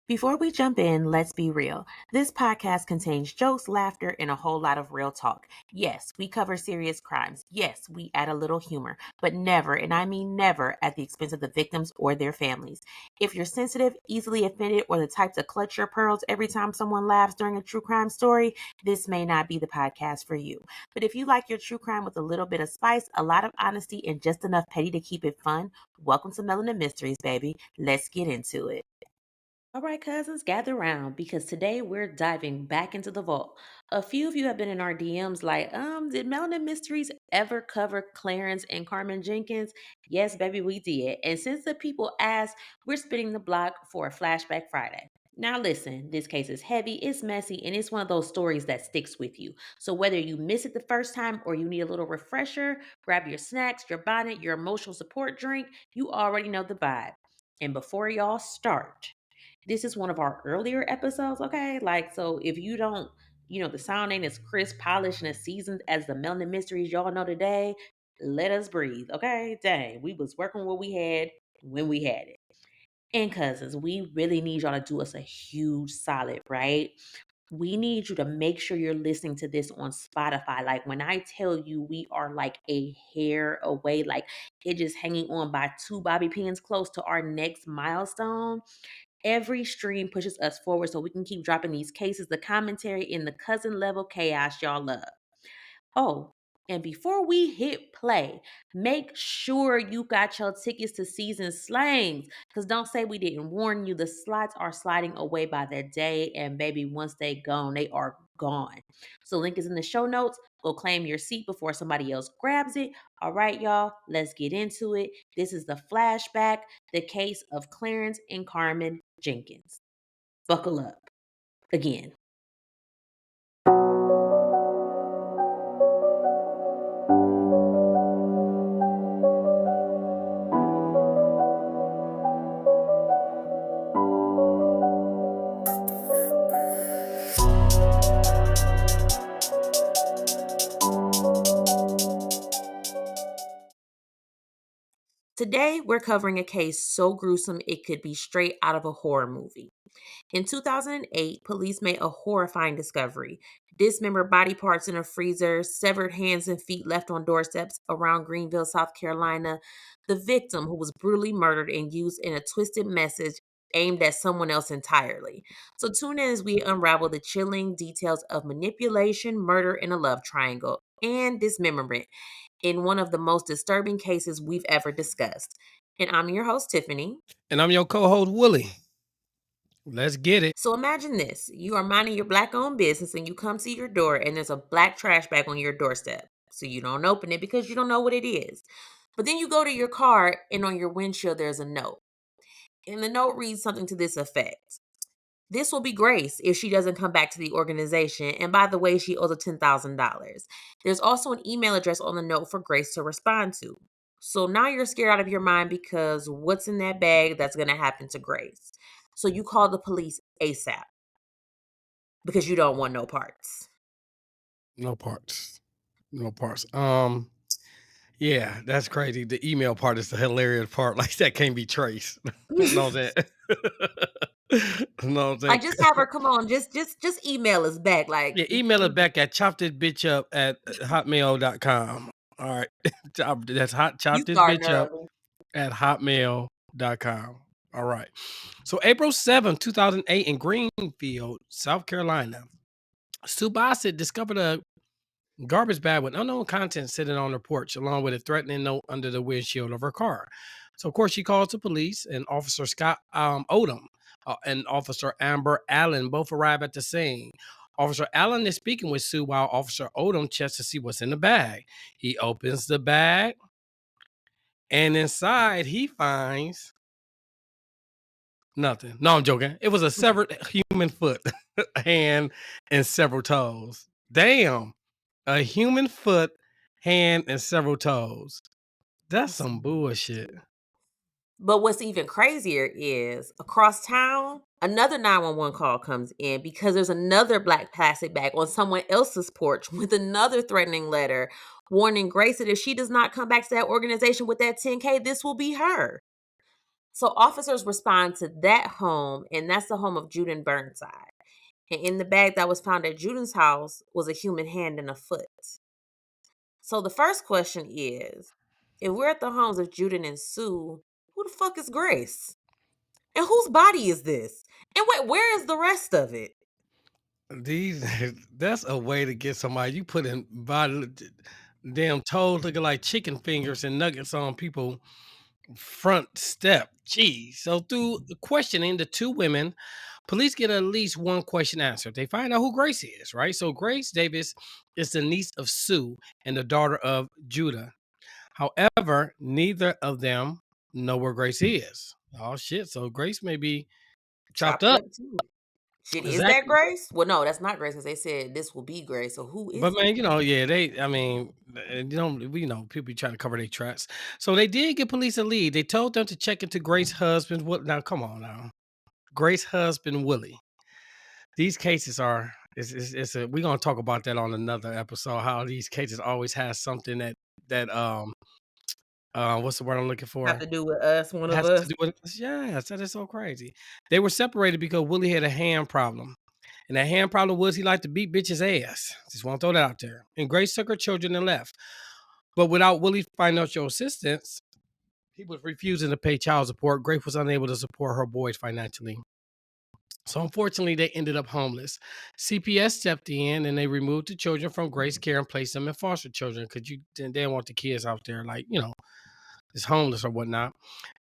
Before we jump in, let's be real. This podcast contains jokes, laughter, and a whole lot of real talk. Yes, we cover serious crimes. Yes, we add a little humor, but never, and I mean never, at the expense of the victims or their families. If you're sensitive, easily offended, or the type to clutch your pearls every time someone laughs during a true crime story, this may not be the podcast for you. But if you like your true crime with a little bit of spice, a lot of honesty, and just enough petty to keep it fun, welcome to Melanin Mysteries, baby. Let's get into it. All right, cousins, gather around because today we're diving back into the vault. A few of you have been in our DMs like, did Melanin Mysteries ever cover Clarence and Carmen Jenkins? Yes, baby, we did. And since the people asked, we're spinning the block for a Flashback Friday. Now, listen, this case is heavy, it's messy, and it's one of those stories that sticks with you. So, whether you miss it the first time or you need a little refresher, grab your snacks, your bonnet, your emotional support drink, you already know the vibe. And before y'all start, this is one of our earlier episodes, okay? Like, so if you don't, the sound ain't as crisp, polished, and as seasoned as the Melanin Mysteries y'all know today, let us breathe, okay? Dang, we was working what we had when we had it. And cousins, we really need y'all to do us a huge solid, right? We need you to make sure you're listening to this on Spotify. Like when I tell you we are like a hair away, like it just hanging on by two bobby pins close to our next milestone. Every stream pushes us forward so we can keep dropping these cases, the commentary, in the cousin level chaos y'all love. Oh, and before we hit play, make sure you got your tickets to season Slayings. Because don't say we didn't warn you. The slots are sliding away by the day. And baby, once they gone, they are gone. So link is in the show notes. Go claim your seat before somebody else grabs it. All right, y'all, let's get into it. This is the flashback, the case of Clarence and Carmen Jenkins. Buckle up. Again. Today, we're covering a case so gruesome it could be straight out of a horror movie. In 2008, police made a horrifying discovery. Dismembered body parts in a freezer, severed hands and feet left on doorsteps around Greenville, South Carolina. The victim, who was brutally murdered and used in a twisted message aimed at someone else entirely. So tune in as we unravel the chilling details of manipulation, murder, and a love triangle, and dismemberment in one of the most disturbing cases we've ever discussed. And I'm your host, Tiffany. And I'm your co-host, Willie. Let's get it. So imagine this. You are minding your black-owned business and you come to your door and there's a black trash bag on your doorstep. So you don't open it because you don't know what it is. But then you go to your car and on your windshield there's a note. And the note reads something to this effect. This will be Grace if she doesn't come back to the organization. And by the way, she owes a $10,000. There's also an email address on the note for Grace to respond to. So now you're scared out of your mind because what's in that bag that's going to happen to Grace? So you call the police ASAP because you don't want no parts. No parts. Yeah, that's crazy. The email part is the hilarious part. Like that can't be traced. No, that. No, Like just have her come on, just email us back. Like yeah, email us back at chopthisbitchup@hotmail.com. All right. That's you starting chopthisbitchup early. at hotmail.com. All right. So April 7th, 2008 in Greenfield, South Carolina, Sue Bassett discovered a garbage bag with unknown contents sitting on her porch, along with a threatening note under the windshield of her car. So, of course, she calls the police, and Officer Scott Odom and Officer Amber Allen both arrive at the scene. Officer Allen is speaking with Sue while Officer Odom checks to see what's in the bag. He opens the bag, and inside he finds nothing. No, I'm joking. It was a severed human foot, hand, and several toes. Damn. A human foot, hand, and several toes. That's some bullshit. But what's even crazier is across town, another 911 call comes in because there's another black plastic bag on someone else's porch with another threatening letter warning Grace that if she does not come back to that organization with that 10K, this will be her. So officers respond to that home, and that's the home of Juden Burnside. And in the bag that was found at Juden's house was a human hand and a foot. So the first question is, if we're at the homes of Juden and Sue, who the fuck is Grace? And whose body is this? And wait, where is the rest of it? These that's a way to get somebody you put in body damn toes looking like chicken fingers and nuggets on people front step. Geez. So through questioning the two women, police get at least one question answered. They find out who Grace is, right? So Grace Davis is the niece of Sue and the daughter of Judah. However, neither of them know where Grace is. Oh shit. So Grace may be chopped Chopped up. up too. Shit, is that Exactly. Grace? Well, no, that's not Grace because they said this will be Grace. So who But is it? man, yeah, I mean, we know people be trying to cover their tracks. So they did give police a lead. They told them to check into Grace's husband. What now? Come on now, Grace's husband Willie. These cases are. We're gonna talk about that on another episode. How these cases always has something that what's the word I'm looking Have for? to do with us, one of Has to us. do with yes, that is so crazy. They were separated because Willie had a hand problem. And that hand problem was he liked to beat bitches' ass. Just want to throw that out there. And Grace took her children and left. But without Willie's financial assistance, he was refusing to pay child support. Grace was unable to support her boys financially. So unfortunately, they ended up homeless. CPS stepped in and they removed the children from Grace care and placed them in foster children because they didn't want the kids out there like, just homeless or whatnot.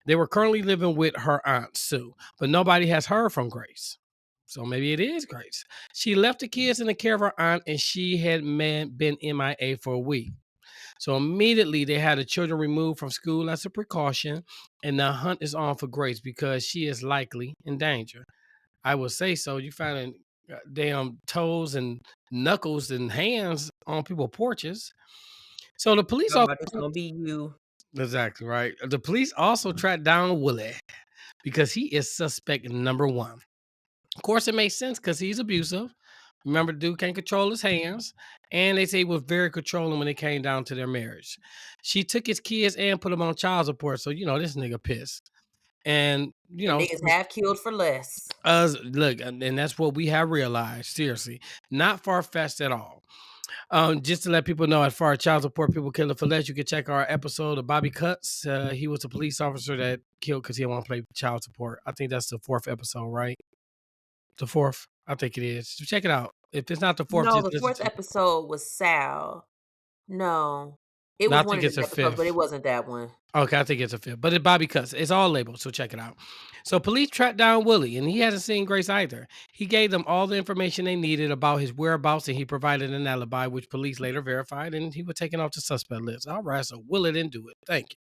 They were currently living with her aunt, Sue, but nobody has heard from Grace. So maybe it is Grace. She left the kids in the care of her aunt and she had been MIA for a week. So immediately they had the children removed from school as a precaution, and the hunt is on for Grace because she is likely in danger. I would say so. You finding damn toes and knuckles and hands on people's porches. So the police Talking also about this gonna be you. exactly right. The police also tracked down Willie because he is suspect number one. Of course, it makes sense because he's abusive. Remember, the dude can't control his hands. And they say he was very controlling when it came down to their marriage. She took his kids and put them on child support. So, this nigga pissed. And, And niggas have killed for less. look, and that's what we have realized. Seriously, not far fetched at all. Just to let people know, as far as child support people killing for less, you can check our episode of Bobby Cuts. He was a police officer that killed because he didn't want to play child support. I think that's the fourth episode, right? The fourth, I think it is. So check it out. If it's not the fourth, No, just the listen fourth to. episode was Sal. No. It No, I was one think of it's his a episodes, but it fifth. wasn't that one. Okay, I think it's a fifth, but it's Bobby Cuts. It's all labeled, so check it out. So police tracked down Willie, and he hasn't seen Grace either. He gave them all the information they needed about his whereabouts, and he provided an alibi, which police later verified, and he was taken off the suspect list. All right, so Willie didn't do it. Thank you.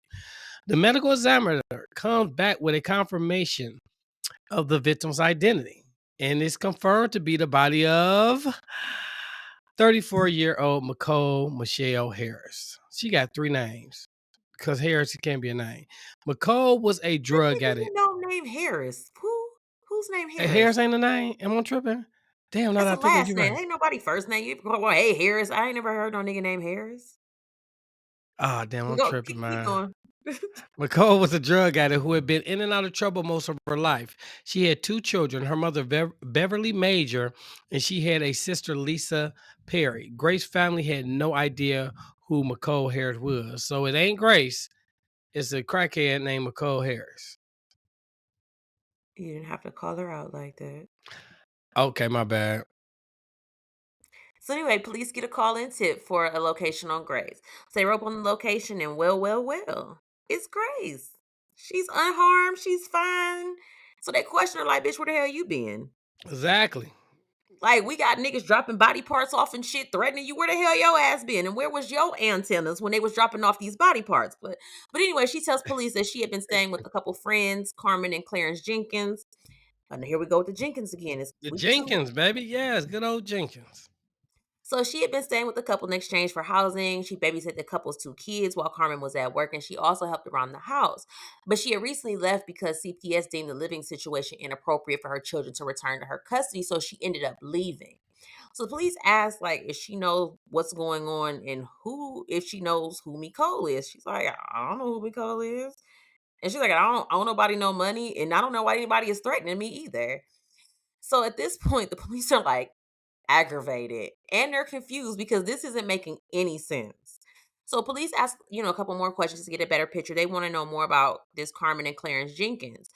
The medical examiner comes back with a confirmation of the victim's identity, and it's confirmed to be the body of 34-year-old Nicole Michelle Harris. She got three names because Harris can't be a name. McCall was a What drug nigga addict. you know named Harris? Who? Who's named Harris? Harris ain't a name? Am I tripping? Damn, now That's that a I think of last you name. right. Ain't nobody first name. You go, well, hey Harris. I ain't never heard no nigga named Harris. Ah, damn, I'm Go tripping, keep man. going. McCall was a drug addict who had been in and out of trouble most of her life. She had two children, her mother, Beverly Major, and she had a sister, Lisa Perry. Grace's family had no idea who McCall Harris was. So it ain't Grace. It's a crackhead named McCall Harris. You didn't have to call her out like that. Okay, my bad. So anyway, police get a call in tip for a location on Grace. So they rope on the location and well, it's Grace. She's unharmed. She's fine. So they question her like, bitch, where the hell you been? Exactly. Like, we got niggas dropping body parts off and shit, threatening you. Where the hell your ass been? And where was your antennas when they was dropping off these body parts? But anyway, she tells police that she had been staying with a couple friends, Carmen and Clarence Jenkins. And here we go with the Jenkins again. It's The week two. Jenkins, baby. Yes, good old Jenkins. So she had been staying with the couple in exchange for housing. She babysat the couple's two kids while Carmen was at work, and she also helped around the house. But she had recently left because CPS deemed the living situation inappropriate for her children to return to her custody, so she ended up leaving. So the police asked, like, if she knows what's going on and if she knows who Nicole is. She's like, I don't know who Nicole is. And she's like, I don't owe nobody no money, and I don't know why anybody is threatening me either. So at this point, the police are like aggravated and they're confused because this isn't making any sense. So police ask, a couple more questions to get a better picture. They want to know more about this Carmen and Clarence Jenkins.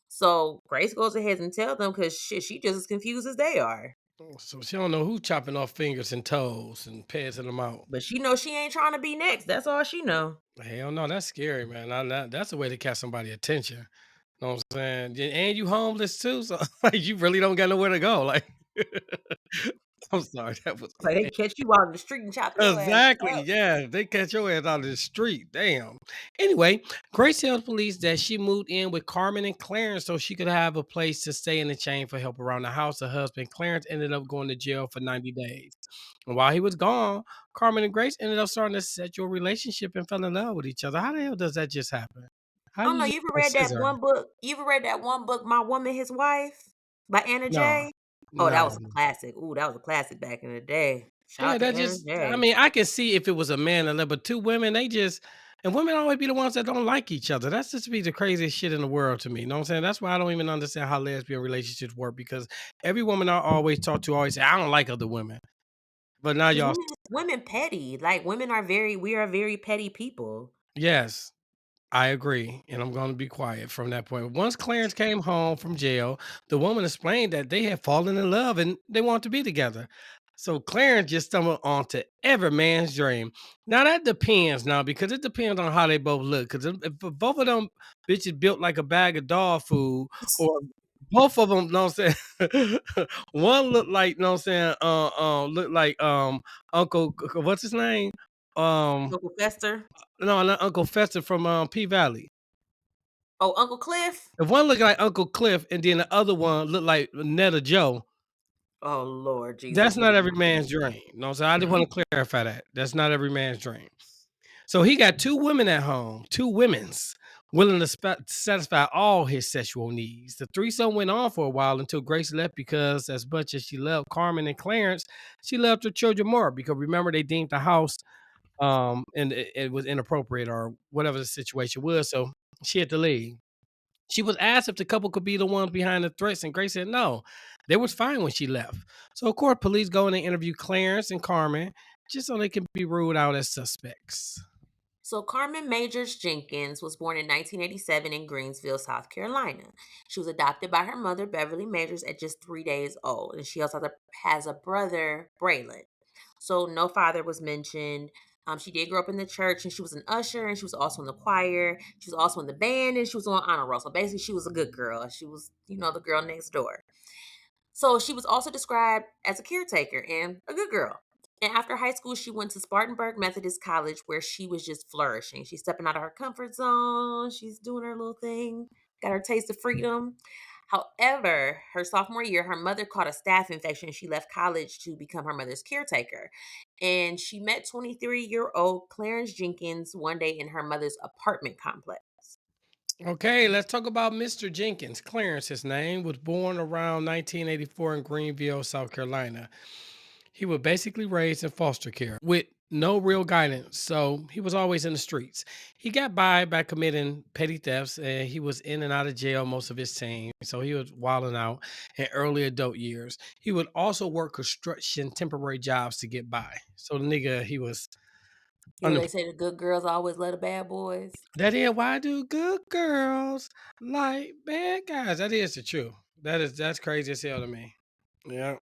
So Grace goes ahead and tell them because shit, she just as confused as they are. So she don't know who chopping off fingers and toes and passing them out. But she knows she ain't trying to be next. That's all she know. Hell no, that's scary, man. That's a way to catch somebody attention. Know what I'm saying? And you homeless too, so like you really don't got nowhere to go. Like, I'm sorry, that was Like they catch you out in the street and chop your ass exactly, up. yeah, they catch your ass out of the street, damn. Anyway, Grace tells police that she moved in with Carmen and Clarence so she could have a place to stay in the chain for help around the house. Her husband, Clarence, ended up going to jail for 90 days. And while he was gone, Carmen and Grace ended up starting a sexual relationship and fell in love with each other. How the hell does that just happen? How I do don't you know. just You ever have a read that scissor? one book? You ever read that one book, My Woman, His Wife, by Anna No, J? Oh, that no. was a classic. Ooh, that was a classic back in the day. Shout Yeah, out to that Anna just I J. mean, I can see if it was a man and but two women, they just and women always be the ones that don't like each other. That's just be the craziest shit in the world to me. You know what I'm saying? That's why I don't even understand how lesbian relationships work because every woman I always talk to always say, I don't like other women. But now Because y'all women petty. Like we are very petty people. yes. I agree, and I'm going to be quiet from that point. Once Clarence came home from jail, the woman explained that they had fallen in love and they want to be together. So Clarence just stumbled onto every man's dream. Now that depends now because it depends on how they both look. Because if both of them bitches built like a bag of dog food, or both of them, know what I'm saying? One looked like, know what I'm saying? Looked like Uncle what's his name? Um, Uncle Fester. no, not Uncle Fester from P Valley. Oh, Uncle Cliff. If one looked like Uncle Cliff and then the other one looked like Netta Joe, Oh Lord that's Jesus, here not we every go. man's dream. No, so I just want to clarify that. That's not every man's dream. So he got two women at home, two women's willing to satisfy all his sexual needs. The threesome went on for a while until Grace left because, as much as she loved Carmen and Clarence, she loved her children more because remember they deemed the house and it was inappropriate or whatever the situation was. So she had to leave. She was asked if the couple could be the ones behind the threats, and Grace said no. They was fine when she left. So, of course, police go in and interview Clarence and Carmen just so they can be ruled out as suspects. So Carmen Majors Jenkins was born in 1987 in Greensville, South Carolina. She was adopted by her mother, Beverly Majors, at just 3 days old, and she also has a brother, Braylon. So no father was mentioned. She did grow up in the church, and she was an usher, and she was also in the choir. She was also in the band, and she was on honor roll. So basically, she was a good girl. She was, the girl next door. So she was also described as a caretaker and a good girl. And after high school, she went to Spartanburg Methodist College where she was just flourishing. She's stepping out of her comfort zone. She's doing her little thing, got her taste of freedom. However, her sophomore year, her mother caught a staph infection. She left college to become her mother's caretaker. And she met 23-year-old Clarence Jenkins one day in her mother's apartment complex. Okay, let's talk about Mr. Jenkins. Clarence, his name, was born around 1984 in Greenville, South Carolina. He was basically raised in foster care with no real guidance, so he was always in the streets. He got by committing petty thefts, and he was in and out of jail most of his time. So he was wilding out in early adult years. He would also work construction temporary jobs to get by. So the nigga, he was You know, they unemployed. say the good girls always love the bad boys. That is why do good girls like bad guys? That is the truth. That's crazy as hell to me. Yeah.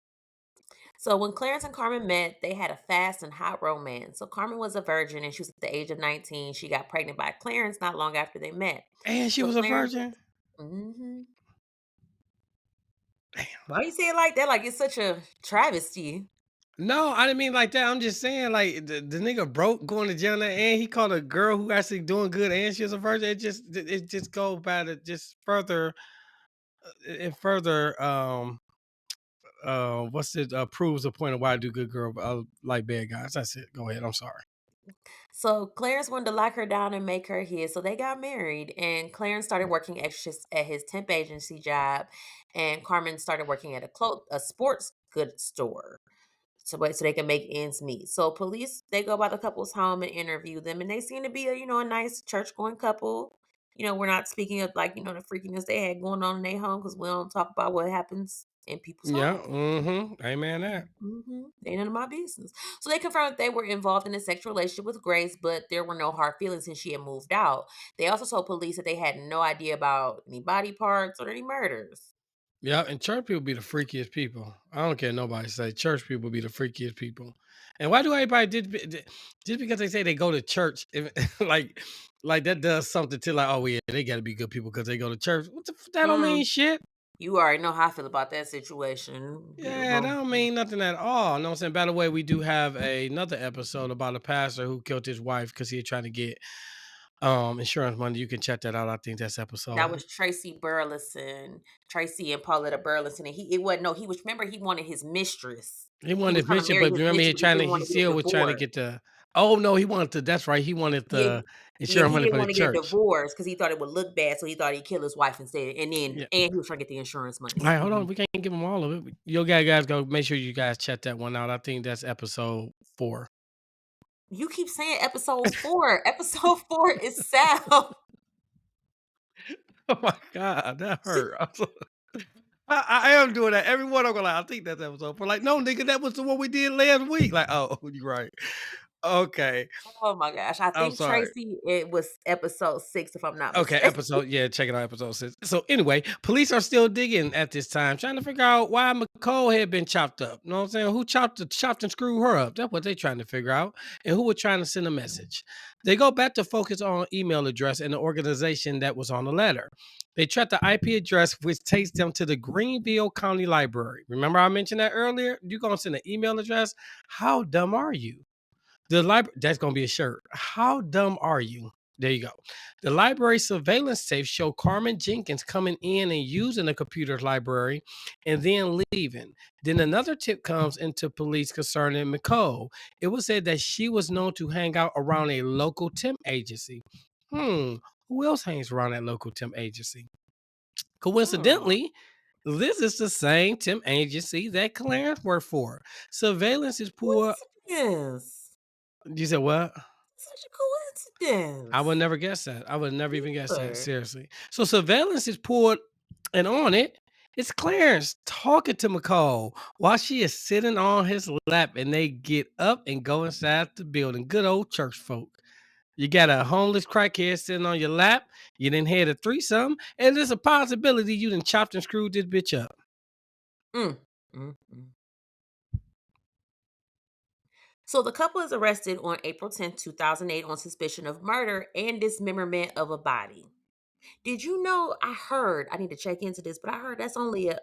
So when Clarence and Carmen met, they had a fast and hot romance. So Carmen was a virgin and she was at the age of 19. She got pregnant by Clarence not long after they met. And she So was a Clarence, virgin. hmm Damn. why you say it like that? Like it's such a travesty. No, I didn't mean like that. I'm just saying, like the nigga broke going to jail, and he called a girl who actually doing good, and she was a virgin. It just goes by to just further it further what's it proves the point of why I do good girl like bad guys. That's it. Go ahead. I'm sorry. So Clarence wanted to lock her down and make her his. So they got married, and Clarence started working extras at his temp agency job, and Carmen started working at a sports goods store. So they can make ends meet. So police they go by the couple's home and interview them, and they seem to be a nice church going couple. We're not speaking of like, the freakiness they had going on in their home because we don't talk about what happens in people's Yeah, homes. amen that. Ain't none of my business. So they confirmed they were involved in a sexual relationship with Grace, but there were no hard feelings since she had moved out. They also told police that they had no idea about any body parts or any murders. Yeah, and church people be the freakiest people. I don't care nobody say. Church people be the freakiest people. And why do everybody just because they say they go to church, like like that does something to like, oh yeah, they got to be good people because they go to church. That don't mean Mm, shit. you already know how I feel about that situation. Yeah, that don't mean nothing at all. No, I'm saying. By the way, we do have another episode about a pastor who killed his wife because he was trying to get insurance money. You can check that out. I think that's That episode. was Tracy Burleson, Tracy and Pauletta Burleson, and he it wasn't no. He was remember he wanted his mistress. He He wanted was his trying to mission, marry but his remember mistress, but he didn't he want to get still a was trying to divorce. get the. Oh no, he wanted to. That's right. He wanted Yeah, the yeah, insurance he money didn't for the want to get a church. divorce because he thought it would look bad, so he thought he'd kill his wife instead. Yeah. And he was trying to get the insurance All money. right, hold on. We can't give them all of it. You guys go make sure you guys check that one out. I think that's episode 4. You keep saying episode 4. Episode 4 is sound. Oh my god, that hurt. I am doing that every one. I'm going like, I think that's episode 4. Like, no, nigga, that was the one we did last week. Like, oh, you're right. Okay, Oh my gosh. I I'm think sorry. Tracy, it was episode 6, if I'm not Okay, mistaken. episode, yeah, check it out, episode 6. So anyway, police are still digging at this time, trying to figure out why McCall had been chopped up. You know what I'm saying? Who chopped and screwed her up? That's what they're trying to figure out. And who was trying to send a message. They go back to focus on email address and the organization that was on the letter. They track the IP address, which takes them to the Greenville County Library. Remember I mentioned that earlier? You're gonna send an email address? How dumb are you? The library, that's gonna be a shirt. How dumb are you? There you go. The library surveillance tapes show Carmen Jenkins coming in and using the computer library and then leaving. Then another tip comes into police concerning McCall. It was said that she was known to hang out around a local temp agency. Who else hangs around that local temp agency? Hmm. Coincidentally, this is the same temp agency that Clarence worked for. Surveillance is poor. Coincidence. You said what? Such a I would coincidence. never guess that. I would never even guess that. Neither. Seriously. So surveillance is pulled, and on it, it's Clarence talking to McCall while she is sitting on his lap, and they get up and go inside the building. Good old church folk. You got a homeless crackhead sitting on your lap. You didn't had a threesome, and there's a possibility you done chopped and screwed this bitch up. Mm. Mm. So the couple is arrested on April 10th, 2008 on suspicion of murder and dismemberment of a body. Did you know I need to check into this, but I heard that's only a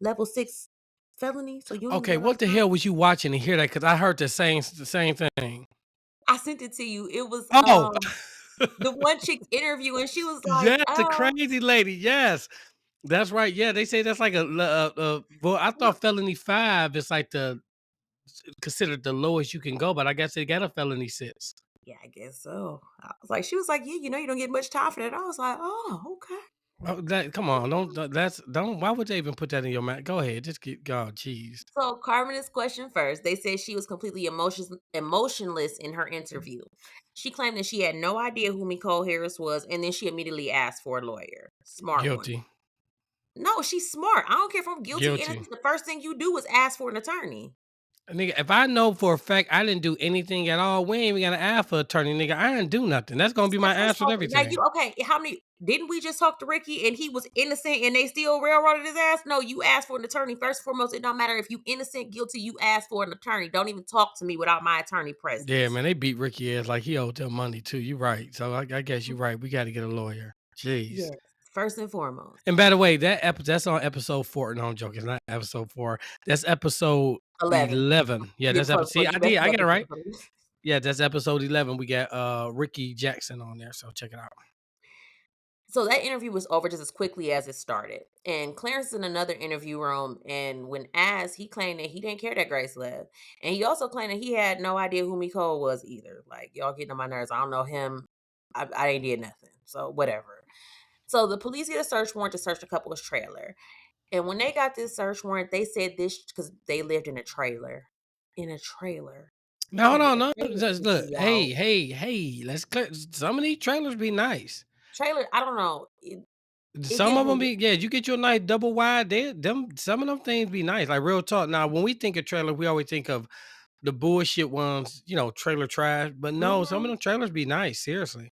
level 6 felony, so you don't even Okay, get a lot what of the time. hell was you watching to hear that? Because I heard the same thing. I sent it to you. It was Oh, the one chick's interview and she was like, yes, the crazy lady. Yes. That's right. Yeah, they say that's like well, I what? thought felony 5 is like the considered the lowest you can go, but I guess they got a felony 6. Yeah, I guess so. She was like, yeah, you don't get much time for that. I was like, oh, okay. Oh, that come on, that's don't. Why would they even put that in your mouth? Go ahead, just get go. Jeez. So Carmen is questioned first. They said she was completely emotionless in her interview. She claimed that she had no idea who Nicole Harris was, and then she immediately asked for a lawyer. Smart one. Guilty, No, she's smart. I don't care if I'm guilty or guilty. innocent. The first thing you do is ask for an attorney. Nigga, if I know for a fact I didn't do anything at all, we ain't even gonna ask for attorney, nigga. I didn't do nothing. That's gonna be my First answer of to all, now everything. you okay? How many? Didn't we just talk to Ricky and he was innocent and they still railroaded his ass? No, you asked for an attorney first and foremost. It don't matter if you innocent, guilty. You ask for an attorney. Don't even talk to me without my attorney present. Yeah, man, they beat Ricky ass like he owed them money too. You right. So I guess you're right. We got to get a lawyer. Jeez. Yes, first and foremost. And by the way, that's on episode 4. No, I'm joking. It's not episode 4. That's episode 11. 11. Yeah, Get that's close, episode. See, close. I You did. messed I it up got it right. again. Yeah, that's episode 11. We got Ricky Jackson on there. So check it out. So that interview was over just as quickly as it started. And Clarence is in another interview room. And when asked, he claimed that he didn't care that Grace left. And he also claimed that he had no idea who Nicole was either. Like, y'all getting on my nerves. I don't know him. I ain't did nothing. So whatever. So the police get a search warrant to search the couple's trailer. And when they got this search warrant, they said this because they lived in a trailer. In a trailer. Now hold Ooh, on. a No, trailer just freaks look. me out. Hey. Let's clear. Some of these trailers be nice. Trailer, I don't know. It Some gives of them me be yeah, you get your nice double wide, some of them things be nice, like real talk. Now, when we think of trailer, we always think of the bullshit ones, trailer trash. But no, some of mhm. them trailers be nice, seriously.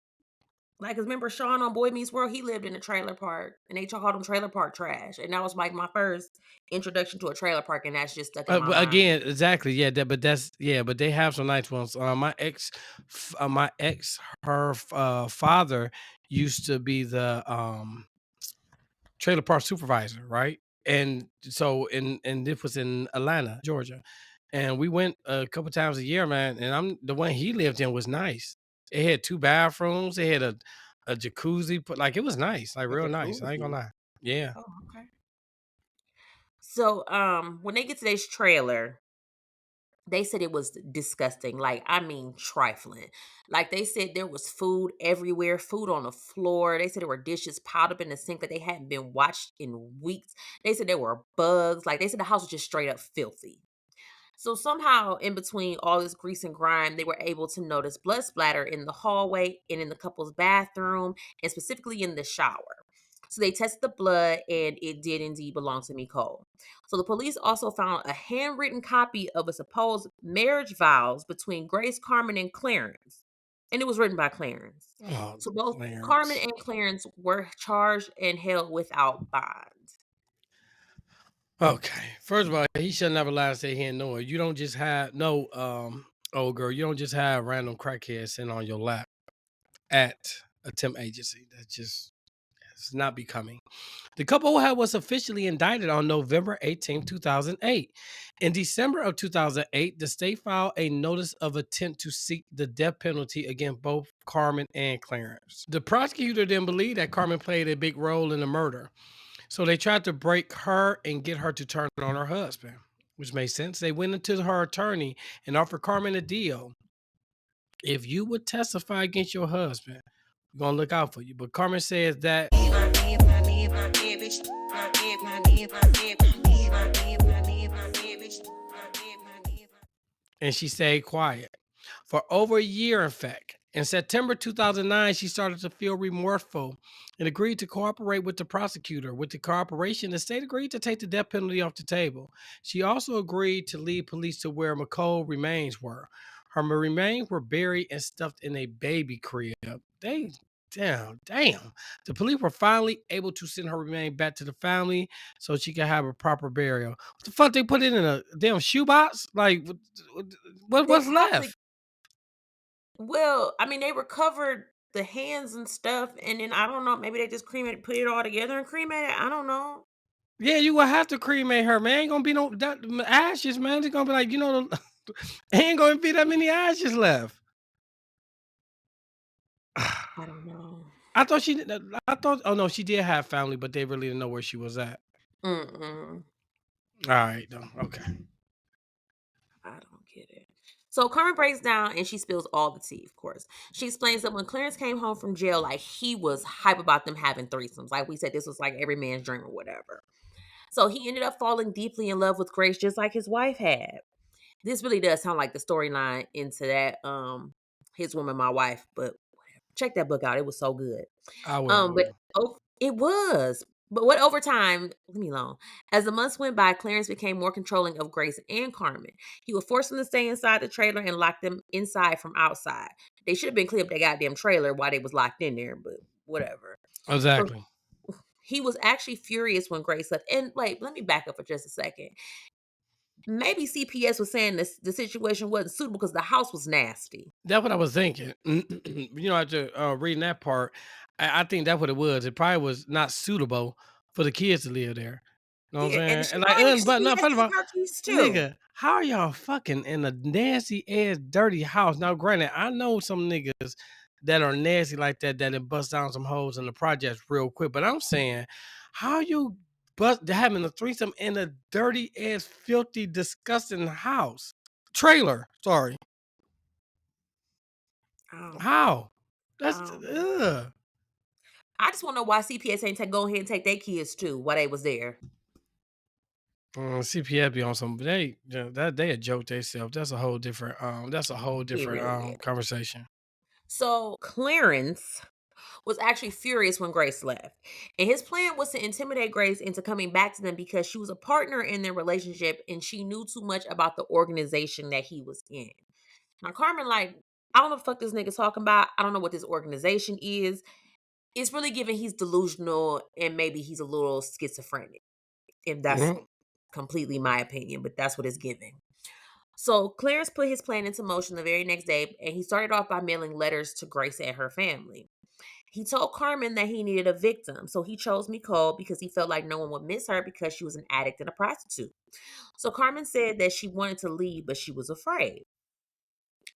Like, 'cause remember Sean on Boy Meets World, he lived in a trailer park, and they called him trailer park trash, and that was, like, my first introduction to a trailer park, and that's just stuck in my But mind. again, exactly, yeah, but they have some nice ones. My ex, her father used to be the trailer park supervisor, right? And so and this was in Atlanta, Georgia. And we went a couple times a year, man. And the one he lived in was nice. It had 2 bathrooms, it had a jacuzzi, but like it was nice, like A real nice. I ain't gonna jacuzzi. lie. Yeah. Oh, okay. So, when they get to this trailer, they said it was disgusting, like, I mean, trifling. Like, they said there was food everywhere, food on the floor. They said there were dishes piled up in the sink that they hadn't been washed in weeks. They said there were bugs. Like, they said the house was just straight up filthy. So somehow, in between all this grease and grime, they were able to notice blood splatter in the hallway and in the couple's bathroom, and specifically in the shower. So they tested the blood, and it did indeed belong to Nicole. So the police also found a handwritten copy of a supposed marriage vows between Grace Carmen and Clarence, and it was written by Clarence. Oh, So both Carmen Clarence. and Clarence were charged and held without bond. Okay. First of all, he should never lie and say he didn't know it. You don't just have no old girl, you don't just have random crackheads sitting on your lap at a temp agency. That's just it's not becoming. The couple was officially indicted on November 18th, 2008. In December of 2008, the state filed a notice of intent to seek the death penalty against both Carmen and Clarence. The prosecutor didn't believe that Carmen played a big role in the murder, so they tried to break her and get her to turn on her husband, which made sense. They went into her attorney and offered Carmen a deal. If you would testify against your husband, we're gonna look out for you. But Carmen says that and she stayed quiet for over a year, in fact. In September 2009, she started to feel remorseful and agreed to cooperate with the prosecutor. With the cooperation, the state agreed to take the death penalty off the table. She also agreed to lead police to where McCall remains were. Her remains were buried and stuffed in a baby crib. They damn. The police were finally able to send her remains back to the family so she could have a proper burial. What the fuck they put it in a damn shoebox? Like They what's probably left? Well, I mean, they recovered the hands and stuff, and then I don't know, maybe they just put it all together and cremated it. I don't know. Yeah, you gonna have to cremate her, man. Ain't gonna be no ashes, man. It's gonna be like, ain't gonna be that many ashes left. I don't know. I thought she did. I thought. Oh no, she did have family, but they really didn't know where she was at. Mm-mm. All right, though. Okay. I don't get it. So Carmen breaks down and she spills all the tea, of course. She explains that when Clarence came home from jail, like he was hype about them having threesomes. Like we said, this was like every man's dream or whatever. So he ended up falling deeply in love with Grace, just like his wife had. This really does sound like the storyline into that His Woman, My Wife, but check that book out. It was so good. I will. But it was. But what over time, leave me alone. As the months went by, Clarence became more controlling of Grace and Carmen. He would force them to stay inside the trailer and lock them inside from outside. They should have been cleaning up their goddamn trailer while they was locked in there, but whatever. So Exactly. he was actually furious when Grace left. And like, let me back up for just a second. Maybe CPS was saying the situation wasn't suitable because the house was nasty. That's what I was thinking. After reading that part, I think that's what it was. It probably was not suitable for the kids to live there. You know what I'm Yeah, and saying? she And like, probably but no, CPS first of is all, her keys too. nigga, how are y'all fucking in a nasty ass dirty house? Now, granted, I know some niggas that are nasty like that and bust down some holes in the projects real quick. But I'm saying, how you having a threesome in a dirty ass, filthy, disgusting house? Trailer, sorry. Oh, How? That's um, ugh. I just want to know why CPS ain't go ahead and take their kids too while they was there. CPS be on some that they a joke themselves. That's a whole It different really is. conversation. So Clarence, was actually furious when Grace left. And his plan was to intimidate Grace into coming back to them because she was a partner in their relationship and she knew too much about the organization that he was in. Now, Carmen, like, I don't know what the fuck this nigga talking about. I don't know what this organization is. It's really giving he's delusional and maybe he's a little schizophrenic. If that's Mhm. completely my opinion, but that's what it's giving. So Clarence put his plan into motion the very next day, and he started off by mailing letters to Grace and her family. He told Carmen that he needed a victim, so he chose Nicole because he felt like no one would miss her because she was an addict and a prostitute. So Carmen said that she wanted to leave, but she was afraid.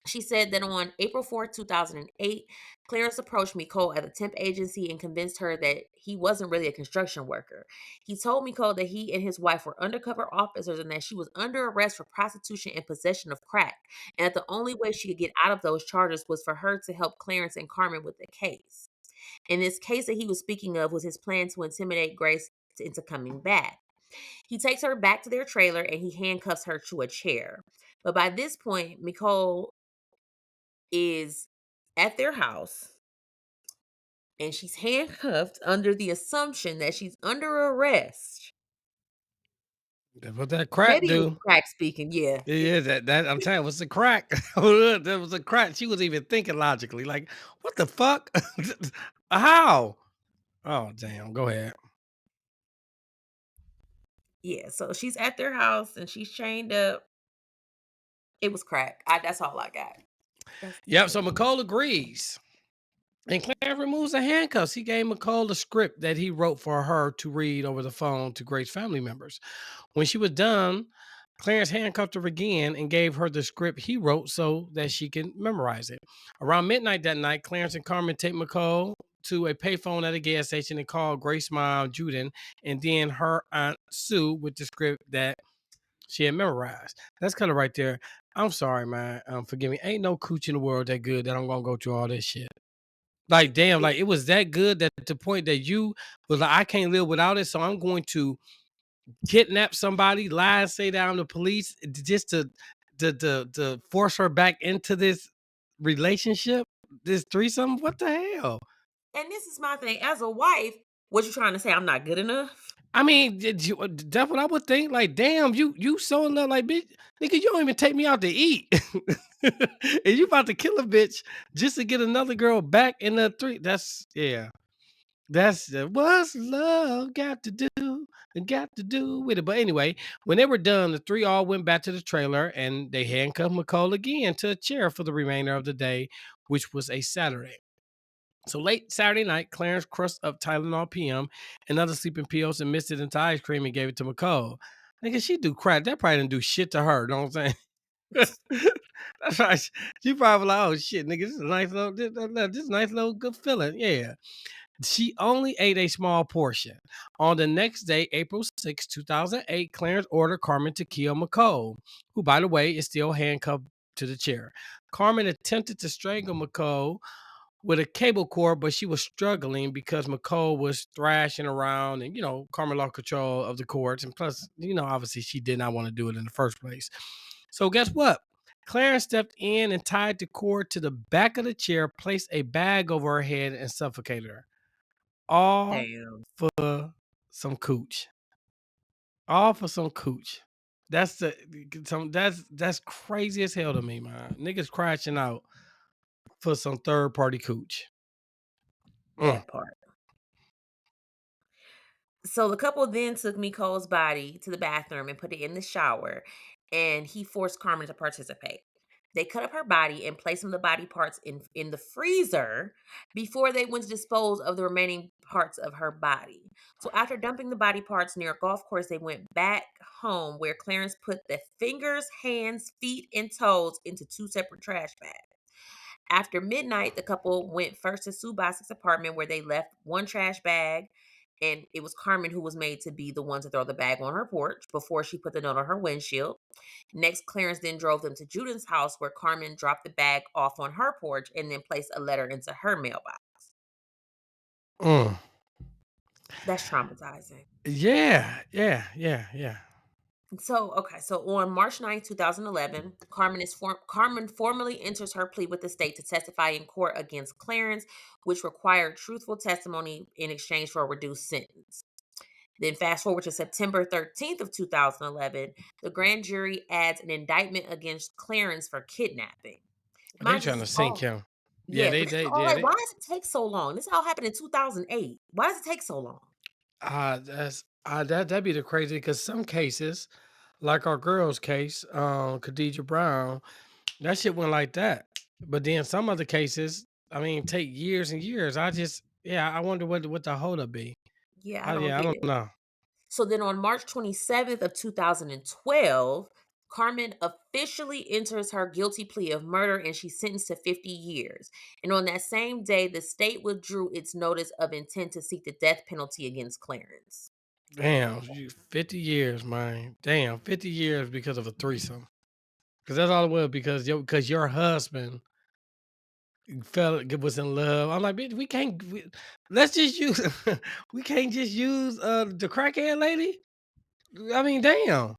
She said that on April 4th, 2008, Clarence approached Nicole at a temp agency and convinced her that he wasn't really a construction worker. He told Nicole that he and his wife were undercover officers and that she was under arrest for prostitution and possession of crack, and that the only way she could get out of those charges was for her to help Clarence and Carmen with the case. And this case that he was speaking of was his plan to intimidate Grace into coming back. He takes her back to their trailer and he handcuffs her to a chair. But by this point, Nicole is at their house and she's handcuffed under the assumption that she's under arrest. That's what that crack Maybe it was do. crack speaking, yeah. Yeah, that I'm telling you, what's the crack? That was a crack. She was even thinking logically, like, what the fuck? How? Oh, damn. Go ahead. Yeah, so she's at their house and she's chained up. It was crack. That's all I got. That's Yep. it. So McCall agrees. And Clarence removes the handcuffs. He gave McCall the script that he wrote for her to read over the phone to Grace's family members. When she was done, Clarence handcuffed her again and gave her the script he wrote so that she can memorize it. Around midnight that night, Clarence and Carmen take McCall to a payphone at a gas station and call Grace Mom Juden and then her aunt Sue with the script that she had memorized. That's kind of right there. I'm sorry, man. Forgive me. Ain't no cooch in the world that good that I'm gonna go through all this shit. Like, damn, Yeah. like it was that good that to the point that you was like, I can't live without it. So I'm going to kidnap somebody, lie, and say that I'm the police just to force her back into this relationship, this threesome. What the hell? And this is my thing. As a wife, what you trying to say? I'm not good enough? I mean, that's what I would think. Like, damn, you so in love, like, bitch, nigga, you don't even take me out to eat, and you about to kill a bitch just to get another girl back in the three. That's yeah. That's what's love got to do with it. But anyway, when they were done, the three all went back to the trailer and they handcuffed McCall again to a chair for the remainder of the day, which was a Saturday. So late Saturday night, Clarence crushed up Tylenol PM and other sleeping pills and mixed it into ice cream and gave it to McCall. Nigga, she do crack. That probably didn't do shit to her. Know what I'm saying? That's right. She probably like, oh shit, nigga, this is a nice little, this is a nice little good feeling. Yeah. She only ate a small portion. On the next day, April 6, 2008, Clarence ordered Carmen to kill McCall, who, by the way, is still handcuffed to the chair. Carmen attempted to strangle McCall with a cable cord, but she was struggling because McCall was thrashing around and, Carmen lost control of the cords. And plus, obviously she did not want to do it in the first place. So guess what? Clarence stepped in and tied the cord to the back of the chair, placed a bag over her head, and suffocated her. All Damn. for some cooch. All for some cooch. That's crazy as hell to me, man. Niggas crashing out for some third party cooch. Mm. That part. So the couple then took Nicole's body to the bathroom and put it in the shower, and he forced Carmen to participate. They cut up her body and placed some of the body parts in the freezer before they went to dispose of the remaining parts of her body. So after dumping the body parts near a golf course, they went back home where Clarence put the fingers, hands, feet, and toes into two separate trash bags. After midnight, the couple went first to Sue Boss's apartment where they left one trash bag, and it was Carmen who was made to be the one to throw the bag on her porch before she put the note on her windshield. Next, Clarence then drove them to Juden's house where Carmen dropped the bag off on her porch and then placed a letter into her mailbox. Mm. That's traumatizing. Yeah, yeah, yeah, yeah. So on March 9th, 2011, Carmen formally enters her plea with the state to testify in court against Clarence, which required truthful testimony in exchange for a reduced sentence. Then fast forward to September 13th of 2011, the grand jury adds an indictment against Clarence for kidnapping. They Mind you, trying this to is sink all him. Yeah, yeah, but this is all yeah, like, why does it take so long? This all happened in 2008. Why does it take so long? That'd be the crazy because some cases, like our girl's case, Khadijah Brown, that shit went like that. But then some other cases, I mean, take years and years. I wonder what the holdup be. Yeah, I don't I get don't it. know. So then on March 27th of 2012, Carmen officially enters her guilty plea of murder and she's sentenced to 50 years. And on that same day, the state withdrew its notice of intent to seek the death penalty against Clarence. Damn, 50 years, man. Damn, 50 years because of a threesome. Because that's all it was because your husband was in love. I'm like, bitch, let's just use we can't just use the crackhead lady. I mean, damn.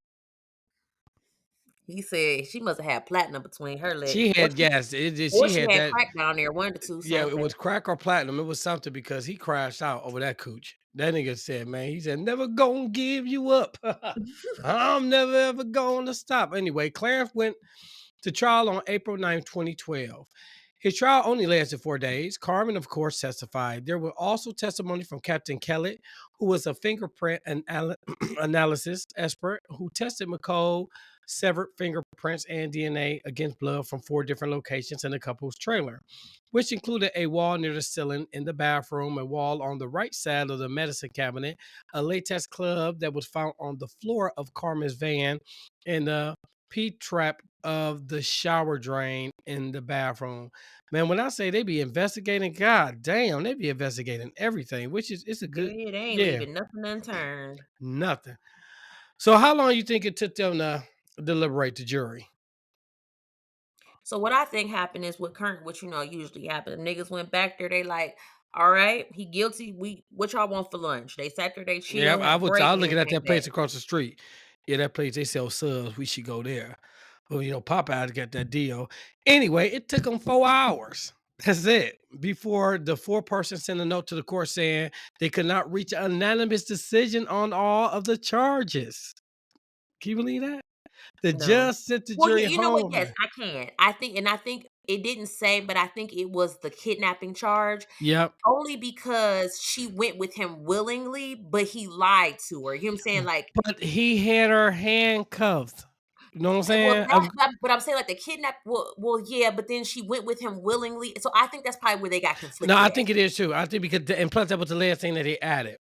He said she must have had platinum between her legs. She had yes, Or she she had had that. crack down there, one of the two, Yeah, it something. was crack or platinum. It was something because he crashed out over that cooch. That nigga said, man, he said, never gonna give you up. I'm never ever gonna stop. Anyway, Clarence went to trial on April 9th, 2012. His trial only lasted 4 days. Carmen, of course, testified. There were also testimony from Captain Kellett, who was a fingerprint analysis expert who tested McCall severed fingerprints and DNA against blood from 4 different locations in the couple's trailer, which included a wall near the ceiling in the bathroom, a wall on the right side of the medicine cabinet, a latex glove that was found on the floor of Carmen's van, and a P-trap of the shower drain in the bathroom. Man, when I say they be investigating, god damn, they be investigating everything, which is it's a good Yeah, they ain't yeah, leaving nothing unturned. nothing. So how long you think it took them to deliberate the jury? So what I think happened is what usually happen. Niggas went back there, they like, all right, he guilty. What y'all want for lunch? They sat there, they Yeah, chill, had a I break, was and then looking at came that back. place across the street. Yeah, that place they sell subs. We should go there. Well, Popeyes got that deal. Anyway, it took them 4 hours. That's it. Before the 4 person sent a note to the court saying they could not reach an unanimous decision on all of the charges. Can you believe that? The No. judge sent the Well, jury yeah, you know what? home. Yes, I can. I think it didn't say, but I think it was the kidnapping charge. Yep. Only because she went with him willingly, but he lied to her. You know what I'm saying? Like, But he had her handcuffed. You know what I'm well, saying? but I'm saying like the kidnap. Well, yeah, but then she went with him willingly. So I think that's probably where they got No, I conflicted at. think it is too. I think and plus that was the last thing that they added.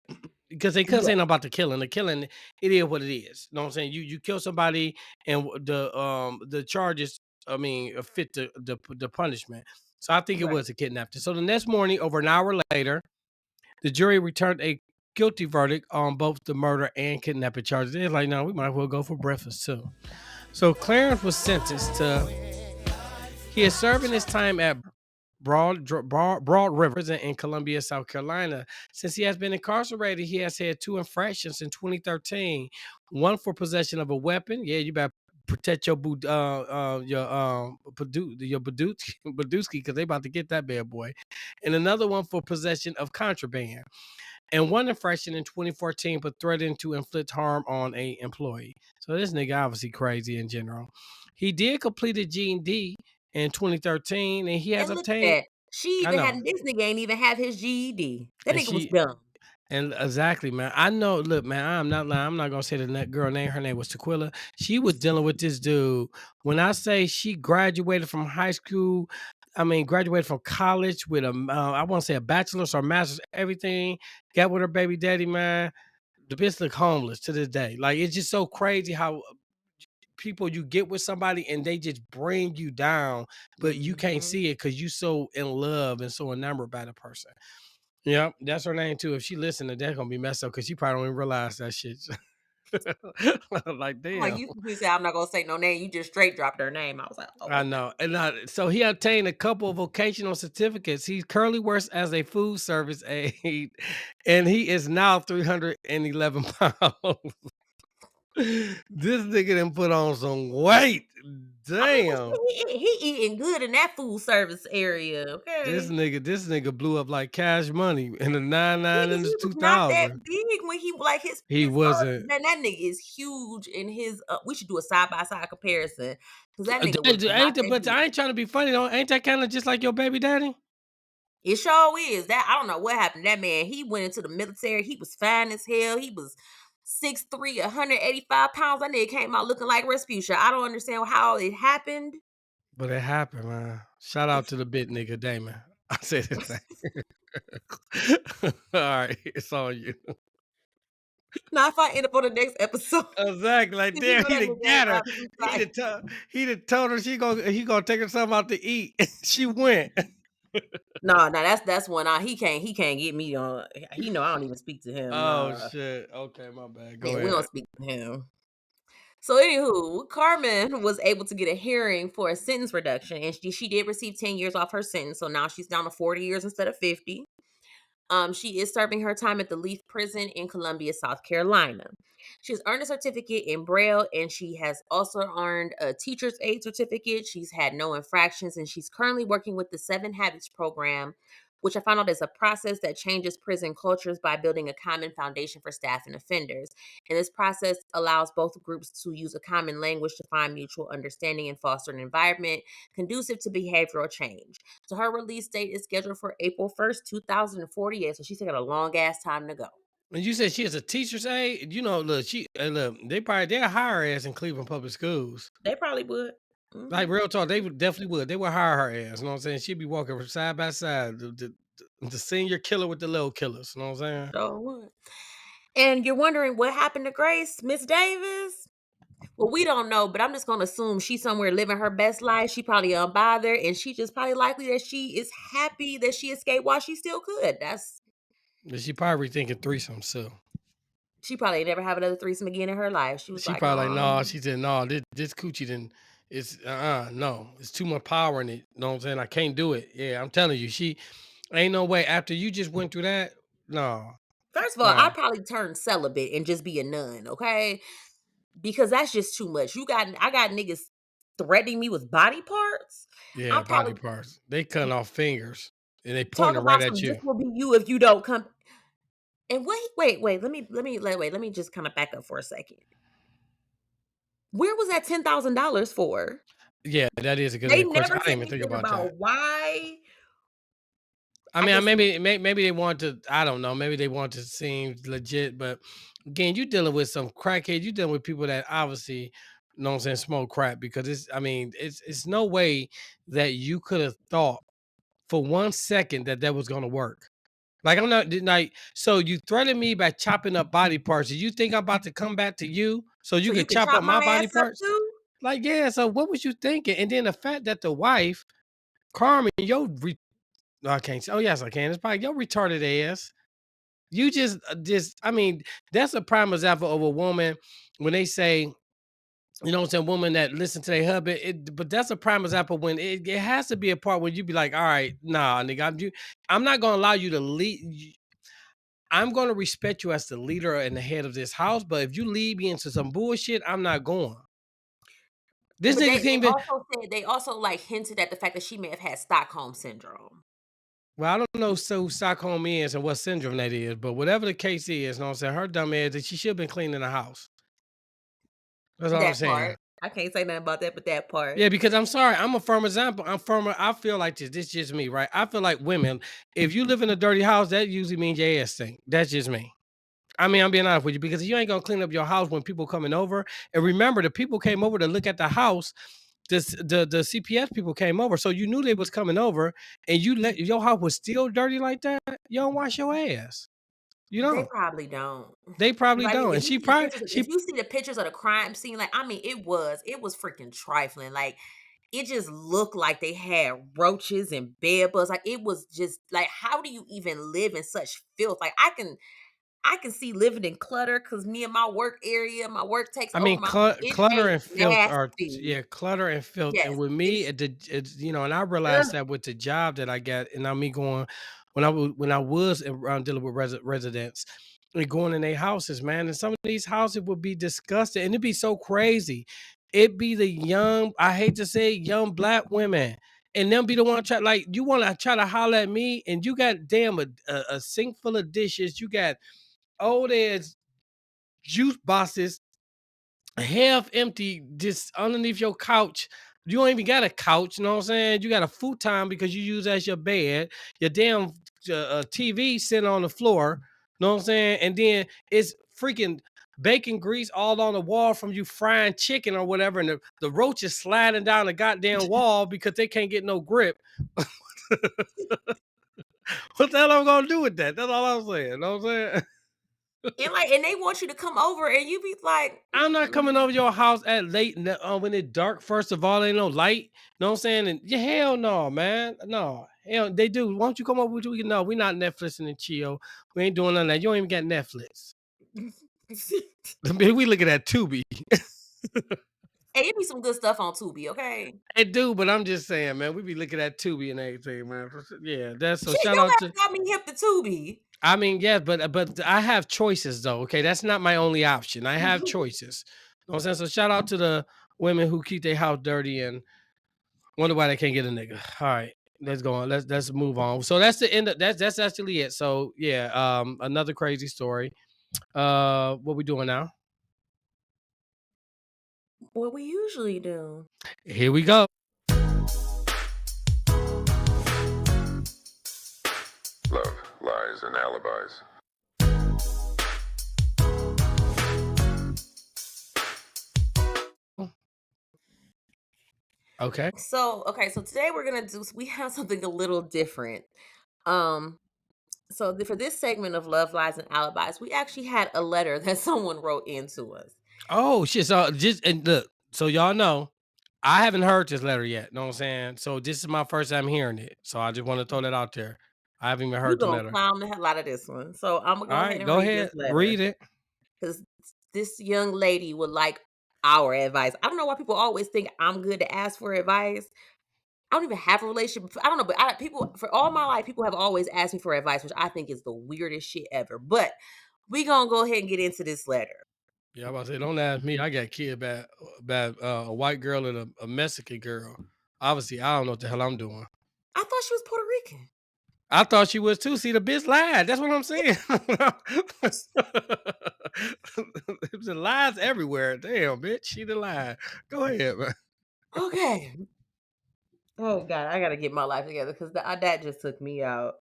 Because they couldn't Yeah, say nothing about the killing. The killing, it is what it is. You know what I'm saying? You kill somebody and the charges, I mean, fit the punishment. So I think it right. was a kidnapping. So the next morning, over an hour later, the jury returned a guilty verdict on both the murder and kidnapping charges. They're like, no, we might as well go for breakfast too. So Clarence was sentenced to he is serving his time at Broad River Prison in Columbia, South Carolina. Since he has been incarcerated, he has had 2 infractions in 2013. One for possession of a weapon. Yeah, you better protect your Badooski because they about to get that bad boy. And another one for possession of contraband. And one infraction in 2014 for threatening to inflict harm on a employee. So this nigga obviously crazy in general. He did complete a GED in 2013, and he has And look at obtained. that. She I even know, had this nigga ain't even have his GED. That and nigga was she dumb. and exactly, man. I know. Look, man, I'm not lying. I'm not gonna say the girl name. Her name was Tequila. She was dealing with this dude. When I say she graduated from high school, I mean graduated from college with a I want to say a bachelor's or master's, everything. Got with her baby daddy, man. The bitch look homeless to this day. Like it's just so crazy how people you get with somebody and they just bring you down, but you can't Mhm. see it because you so in love and so enamored by the person. Yep, that's her name too. If she listening, that's gonna be messed up because she probably don't even realize that shit. Like, I'm like, damn. you said I'm not gonna say no name. You just straight dropped her name. I was like, oh, I okay. know. And so he obtained a couple of vocational certificates. He currently works as a food service aide, and he is now 311 pounds. This nigga done put on some weight. I mean, but Damn. he eating good in that food service area, This okay? nigga this nigga blew up like Cash Money in the He 99 and the he was not that 2000. big when he like He wasn't. man, that nigga is huge in his we should do a side by side comparison because that nigga was not Ain't the that but big. I ain't trying to be funny though. Ain't that kinda just like your baby daddy? It sure is. That I don't know what happened. That man, he went into the military. He was fine as hell. He was 6'3", 185 pounds. That nigga came out looking like Respucia. I don't understand how it happened. But it happened, man. Shout out to the bit nigga Damon. I said his name. Alright, it's on you. Now, if I end up on the next episode, Exactly, like, you damn, know he that done nigga ain't got her. about to be He like, done told her he gonna take her something out to eat. She went. no, that's one. He can't get me on. He know I don't even speak to him. Oh, Nah, shit. Okay, my bad. Go yeah, we don't ahead. speak to him. So, anywho, Carmen was able to get a hearing for a sentence reduction, and she did receive 10 years off her sentence. So now she's down to 40 years instead of 50. She is serving her time at the Leaf Prison in Columbia, South Carolina. She's earned a certificate in Braille, and she has also earned a teacher's aid certificate. She's had no infractions, and she's currently working with the Seven Habits program, which I found out is a process that changes prison cultures by building a common foundation for staff and offenders. And this process allows both groups to use a common language to find mutual understanding and foster an environment conducive to behavioral change. So her release date is scheduled for April 1st, 2048. So she's got a long ass time to go. And you said she is a teacher's aide? You know, look, look, they'll hire her ass in Cleveland Public Schools. They probably would. Like, Mhm. real talk, they would definitely would. They would hire her ass, you know what I'm saying? She'd be walking from side by side, the senior killer with the little killers, you know what I'm saying? Sure would. And you're wondering what happened to Grace, Miss Davis? Well, we don't know, but I'm just gonna assume she's somewhere living her best life. She probably unbothered, and she just probably likely that she is happy that she escaped while she still could. That's But she probably thinking threesome, so. she probably ain't never have another threesome again in her life. She was She like, probably like, oh, "No," she said, "No, this coochie didn't it's no, it's too much power in it." You know what I'm saying? I can't do it. Yeah, I'm telling you, she ain't no way after you just went through that. No, first of all, no. I'd probably turn celibate and just be a nun, okay? Because that's just too much. I got niggas threatening me with body parts. Yeah, I'm body probably parts. They cutting off fingers and they talk pointing right about at some this you. will be you if you don't come. And wait, let me just kind of back up for a second. Where was that $10,000 for? Yeah, that is a They good question. never I said didn't even think anything about that. about why. I I mean, guess maybe they want to. I don't know. Maybe they want to seem legit, but again, you dealing with some crackhead. You dealing with people that obviously, you know what I'm saying, smoke crack because it's. I mean, it's no way that you could have thought for 1 second that that was going to work. Like I'm not like so you threatened me by chopping up body parts. Do you think I'm about to come back to you so you so you could can chop chop up my my body ass up parts? too. Like yeah. So what was you thinking? And then the fact that the wife, Carmen, no, I can't. Oh yes, I can. It's probably your retarded ass. You just. I mean, that's a prime example of a woman when they say, you know, what I'm saying, woman that listen to their husband. But that's a prime example when it has to be a part where you be like, all right, nah, nigga, I'm not gonna allow you to lead. I'm gonna respect you as the leader and the head of this house, but if you lead me into some bullshit, I'm not going. This But nigga they can't even. also said they also like hinted at the fact that she may have had Stockholm syndrome. Well, I don't know so Stockholm is and what syndrome that is, but whatever the case is, you know what I'm saying? Her dumb ass that she should have been cleaning the house. That's all I'm That saying. part. I can't say nothing about that, but that part. Yeah, because I'm sorry, I'm a firm example. I'm firmer. I feel like this. This is just me, right? I feel like women, if you live in a dirty house, that usually means your ass stink. That's just me. I mean, I'm being honest with you because you ain't gonna clean up your house when people coming over. And remember, the people came over to look at the house. The CPS people came over, so you knew they was coming over, and you let your house was still dirty like that. You don't wash your ass. You They don't. probably don't. They probably Like don't. And she probably if she. you see the pictures of the crime scene, like I mean, it was freaking trifling. Like it just looked like they had roaches and bed bugs. Like it was just like, how do you even live in such filth? Like I can see living in clutter because me and my work area, my work takes I over mean, my it clutter ain't and filth are nasty. yeah, clutter and filth. And Yes, with me, it's it's you know, and I realized ugh, that with the job that I got, and now me going when I was dealing with residents, and going in their houses, man. And some of these houses would be disgusting, and it'd be so crazy. It'd be the young, I hate to say, young black women, and them be the one try like you want to try to holler at me, and you got damn a sink full of dishes. You got old ass juice boxes half empty just underneath your couch. You don't even got a couch, you know what I'm saying? You got a futon because you use as your bed. Your damn TV sitting on the floor, you know what I'm saying? And then it's freaking bacon grease all on the wall from you frying chicken or whatever, and the roach is sliding down the goddamn wall because they can't get no grip. What the hell am I gonna do with that? That's all I'm saying. You know what I'm saying? And they want you to come over, and you be like, I'm not coming over your house at late when it's dark. First of all, ain't no light. Know what I'm saying? And yeah, hell no, man. No. Hell, they do. Why don't you come over with you? No, we not Netflixing and chill. We ain't doing none of that. You don't even got Netflix. We looking at Tubi. hey, it be some good stuff on Tubi, okay? They do, but I'm just saying, man, we be looking at Tubi and everything, man. Yeah, that's so Shit, shout your out ass to got me hip to Tubi. I mean, yes, but I have choices though. Okay, that's not my only option. I have choices. You know what I'm saying? So shout out to the women who keep their house dirty and wonder why they can't get a nigga. All right, let's go on. Let's move on. So that's the end of that's actually it. So yeah, another crazy story. What we doing now? What we usually do. Here we go. Love, lies, and alibis. Okay. So today we have something a little different. Um, for this segment of Love, Lies, and Alibis, we actually had a letter that someone wrote into us. Oh shit. So just and look, so y'all know, I haven't heard this letter yet. Know what I'm saying? So this is my first time hearing it. So I just want to throw that out there. I haven't even We're heard the gonna letter. clown the hell out of this one. So I'm gonna All go ahead right, and go read this ahead, letter read it. because this young lady would like our advice. I don't know why people always think I'm good to ask for advice. I don't even have a relationship. I don't know, but people for all my life, people have always asked me for advice, which I think is the weirdest shit ever. But we gonna go ahead and get into this letter. Yeah, I'm about to say, don't ask me. I got killed by a white girl and a Mexican girl. Obviously, I don't know what the hell I'm doing. I thought she was Puerto Rican. I thought she was too. See, the bitch lied. That's what I'm saying. There's lies everywhere. Damn, bitch, she the lie. Go ahead, man. Okay. Oh God, I gotta get my life together because that just took me out.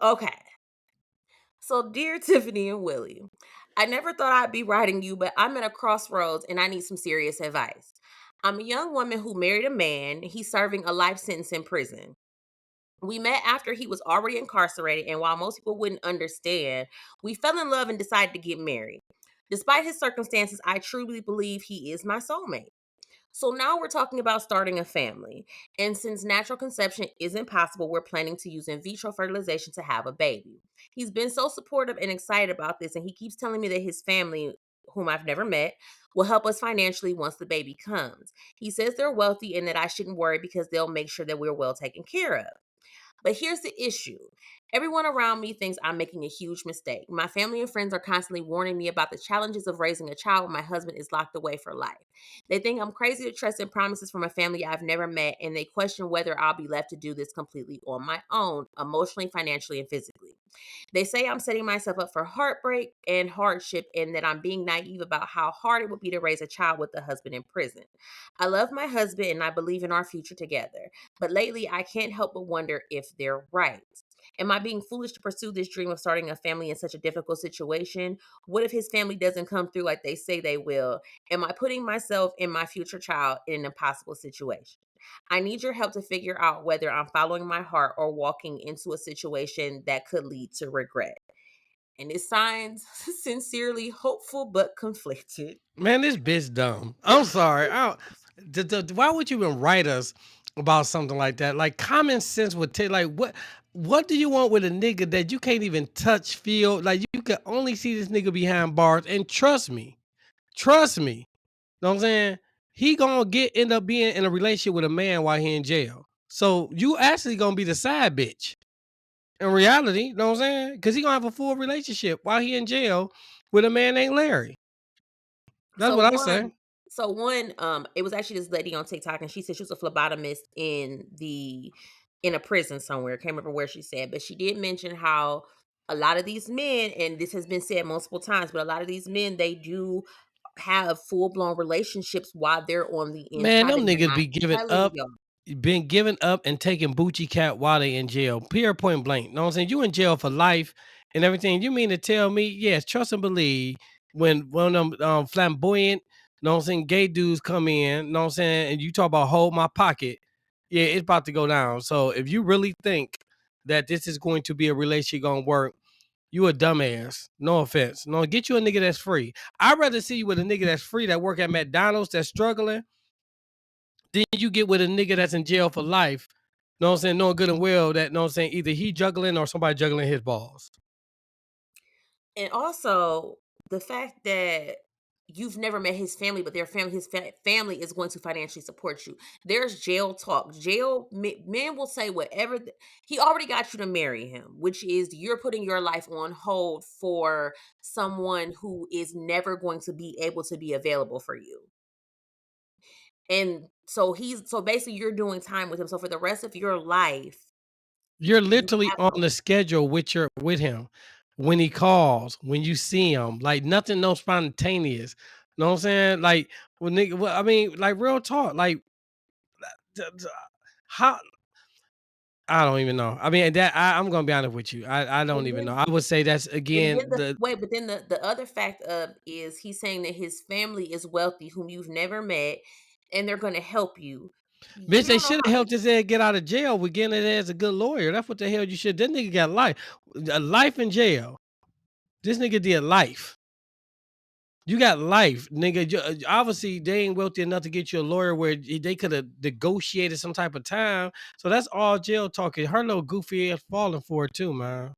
Okay. So, dear Tiffany and Willie, I never thought I'd be writing you, but I'm at a crossroads and I need some serious advice. I'm a young woman who married a man. He's serving a life sentence in prison. We met after he was already incarcerated, and while most people wouldn't understand, we fell in love and decided to get married. Despite his circumstances, I truly believe he is my soulmate. So now we're talking about starting a family. And since natural conception isn't possible, we're planning to use in vitro fertilization to have a baby. He's been so supportive and excited about this, and he keeps telling me that his family, whom I've never met, will help us financially once the baby comes. He says they're wealthy and that I shouldn't worry because they'll make sure that we're well taken care of. But here's the issue. Everyone around me thinks I'm making a huge mistake. My family and friends are constantly warning me about the challenges of raising a child when my husband is locked away for life. They think I'm crazy to trust in promises from a family I've never met, and they question whether I'll be left to do this completely on my own, emotionally, financially, and physically. They say I'm setting myself up for heartbreak and hardship, and that I'm being naive about how hard it would be to raise a child with a husband in prison. I love my husband and I believe in our future together, but lately I can't help but wonder if they're right. Am I being foolish to pursue this dream of starting a family in such a difficult situation? What if his family doesn't come through like they say they will? Am I putting myself and my future child in an impossible situation? I need your help to figure out whether I'm following my heart or walking into a situation that could lead to regret. And it signs sincerely hopeful but conflicted. Man, this bitch dumb. I'm sorry. Why would you even write us about something like that? Like common sense would take. Like what do you want with a nigga that you can't even touch, feel? Like you can only see this nigga behind bars. And trust me. Know what I'm saying? He gonna end up being in a relationship with a man while he in jail. So you actually gonna be the side bitch. In reality, you know what I'm saying? Because he gonna have a full relationship while he in jail with a man named Larry. That's So what I one, say. it was actually this lady on TikTok, and she said she was a phlebotomist in a prison somewhere. Can't remember where she said, but she did mention how a lot of these men, and this has been said multiple times, but a lot of these men, they do have full blown relationships while they're on the Man, inside them that they're niggas not be giving telling up, y'all. been giving up and taking Bucci cat while they in jail. Period, point blank. Know what I'm saying? You in jail for life and everything. You mean to tell me, yes, trust and believe when one of them flamboyant, know what I'm saying, gay dudes come in, know what I'm saying, and you talk about hold my pocket, yeah, it's about to go down. So if you really think that this is going to be a relationship gonna work, you a dumbass. No offense. No, get you a nigga that's free. I'd rather see you with a nigga that's free that work at McDonald's that's struggling then you get with a nigga that's in jail for life, know what I'm saying, knowing good and well that, know what I'm saying, either he juggling or somebody juggling his balls. And also the fact that you've never met his family, but family is going to financially support you. There's jail talk. Men will say whatever. He already got you to marry him, which is you're putting your life on hold for someone who is never going to be able to be available for you. And so basically you're doing time with him. So for the rest of your life, You're you literally have on the schedule with him when he calls, when you see him, like nothing, no spontaneous. Know what I'm saying? Like when nigga, well, I mean, like real talk, like how I don't even know. I mean, that I'm gonna be honest with you. I don't and even know. then I would say that's And again then the the wait, but then the other fact of is he's saying that his family is wealthy, whom you've never met, and they're going to help you. bitch. You They don't know should have helped his ass get out of jail with getting his ass a good lawyer. That's what the hell you should. That nigga got life, a life in jail. This nigga did life. You got life, nigga. Obviously, they ain't wealthy enough to get you a lawyer where they could have negotiated some type of time. So that's all jail talking. Her little goofy ass falling for it too, man.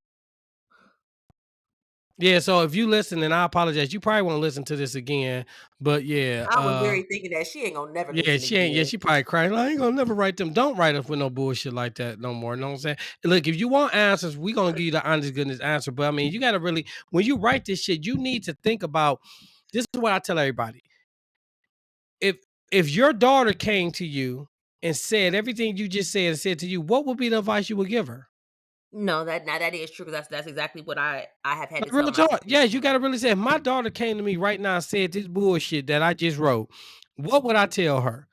Yeah. So if you listen, and I apologize, you probably won't listen to this again. But yeah, I was very thinking that she ain't gonna never yeah, listen she ain't. Yeah, again. she probably crying. I ain't gonna never write them. Don't write us with no bullshit like that no more. Know what I'm saying? Look, if you want answers, we gonna give you the honest goodness answer. But I mean, you gotta really when you write this shit, you need to think about. This is what I tell everybody. If if your daughter came to you and said everything you just said and said to you, what would be the advice you would give her? No, that is true, 'cause that's exactly what I have had to Like tell real my talk. sister as Yes, you well. gotta really say, if my daughter came to me right now and said this bullshit that I just wrote, what would I tell her?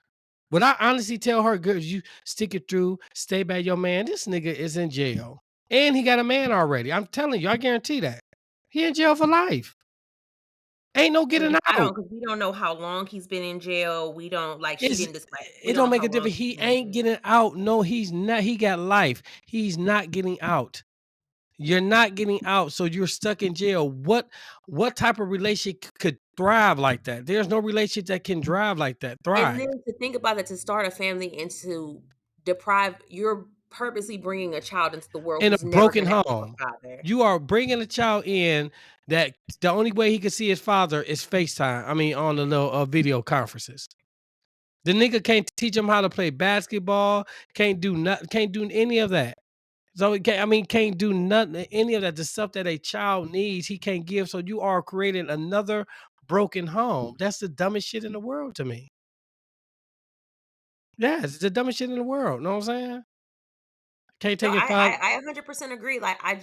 Would I honestly tell her, girl, you stick it through, stay by your man? This nigga is in jail. And he got a man already. I'm telling you, I guarantee that. He in jail for life. Ain't no getting I out. don't, because we don't know how long he's been in jail. We don't like she It's didn't describe. We it don't don't know make how a long difference. he's He been in ain't jail. getting out. No, he's not. He got life. He's not getting out. You're not getting out, so you're stuck in jail. What type of relationship could thrive like that? There's no relationship that can drive like that. And Thrive then to think about it, to start a family and to deprive, you're purposely bringing a child into the world in a who's never broken going to have home. a father. You are bringing a child in that the only way he can see his father is FaceTime. I mean, on the little video conferences. The nigga can't teach him how to play basketball. Can't do nothing. Can't do any of that. So he can't, I mean, can't do nothing, any of that. The stuff that a child needs, he can't give. So you are creating another broken home. That's the dumbest shit in the world to me. Yes, it's the dumbest shit in the world. Know what I'm saying? Can't No, take your father. I 100% agree. Like I'm